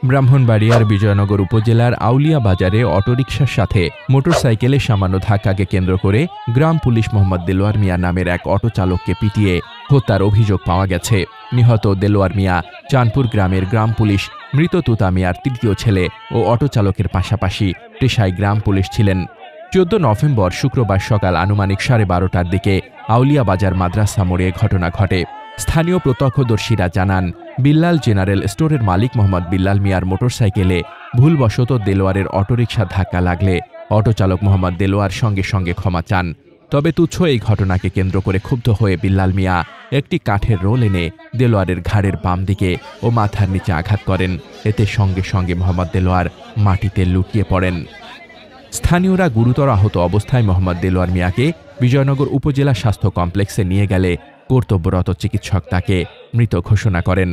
ব্রাহ্মণবাড়িয়ার বিজয়নগর উপজেলার আউলিয়া বাজারে অটোরিকশার সাথে মোটরসাইকেলে সামান্য ধাক্কাকে কেন্দ্র করে গ্রাম পুলিশ মোহাম্মদ দেলোয়ার মিয়া নামের এক অটো চালককে পিটিয়ে হত্যার অভিযোগ পাওয়া গেছে। নিহত দেলোয়ার মিয়া চাঁদপুর গ্রামের গ্রাম পুলিশ মৃত তুতা মিয়ার তৃতীয় ছেলে ও অটো চালকের পাশাপাশি পেশায় গ্রাম পুলিশ ছিলেন। 14 নভেম্বর শুক্রবার সকাল আনুমানিক 12:30টার দিকে আউলিয়া বাজার মাদ্রাসা মোড়ে ঘটনা ঘটে। স্থানীয় প্রত্যক্ষদর্শীরা জানান, বিল্লাল জেনারেল স্টোরের মালিক মোহাম্মদ বিল্লাল মিয়ার মোটরসাইকেলে ভুলবশত দেলোয়ারের অটোরিকশা ধাক্কা লাগলে অটো চালক মোহাম্মদ দেলোয়ার সঙ্গে সঙ্গে ক্ষমা চান। তবে তুচ্ছ এই ঘটনাকে কেন্দ্র করে ক্ষুব্ধ হয়ে বিল্লাল মিয়া একটি কাঠের রোল এনে দেলোয়ারের ঘাড়ের বাম দিকে ও মাথার নিচে আঘাত করেন। এতে সঙ্গে সঙ্গে মোহাম্মদ দেলোয়ার মাটিতে লুটিয়ে পড়েন। স্থানীয়রা গুরুতর আহত অবস্থায় মোহাম্মদ দেলোয়ার মিয়াকে বিজয়নগর উপজেলা স্বাস্থ্য কমপ্লেক্সে নিয়ে গেলে কর্তব্যরত চিকিৎসক তাকে মৃত ঘোষণা করেন।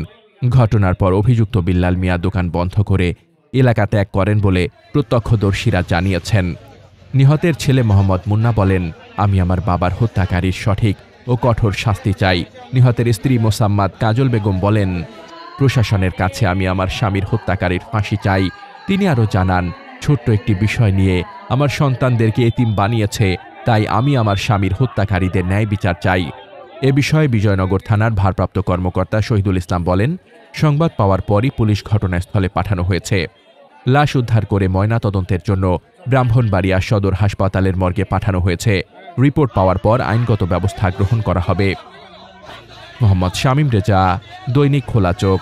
ঘটনার পর অভিযুক্ত বিল্লাল মিয়া দোকান বন্ধ করে এলাকা ত্যাগ করেন বলে প্রত্যক্ষদর্শীরা জানিয়েছেন। নিহতের ছেলে মোহাম্মদ মুন্না বলেন, আমি আমার বাবার হত্যাকারীর সঠিক ও কঠোর শাস্তি চাই। নিহতের স্ত্রী মোসাম্মাদ কাজল বেগম বলেন, প্রশাসনের কাছে আমি আমার স্বামীর হত্যাকারীর ফাঁসি চাই। তিনি আরও জানান, ছোট্ট একটি বিষয় নিয়ে আমার সন্তানদেরকে এতিম বানিয়েছে, তাই আমি আমার স্বামীর হত্যাকারীদের ন্যায় বিচার চাই। এ বিষয়ে বিজয়নগর থানার ভারপ্রাপ্ত কর্মকর্তা শহীদুল ইসলাম বলেন, সংবাদ পাওয়ার পরই পুলিশ ঘটনাস্থলে পাঠানো হয়েছে। লাশ উদ্ধার করে ময়নাতদন্তের জন্য ব্রাহ্মণবাড়িয়া সদর হাসপাতালের মর্গে পাঠানো হয়েছে। রিপোর্ট পাওয়ার পর আইনগত ব্যবস্থা গ্রহণ করা হবে। মোহাম্মদ শামীম রেজা, দৈনিক খোলা চোখ।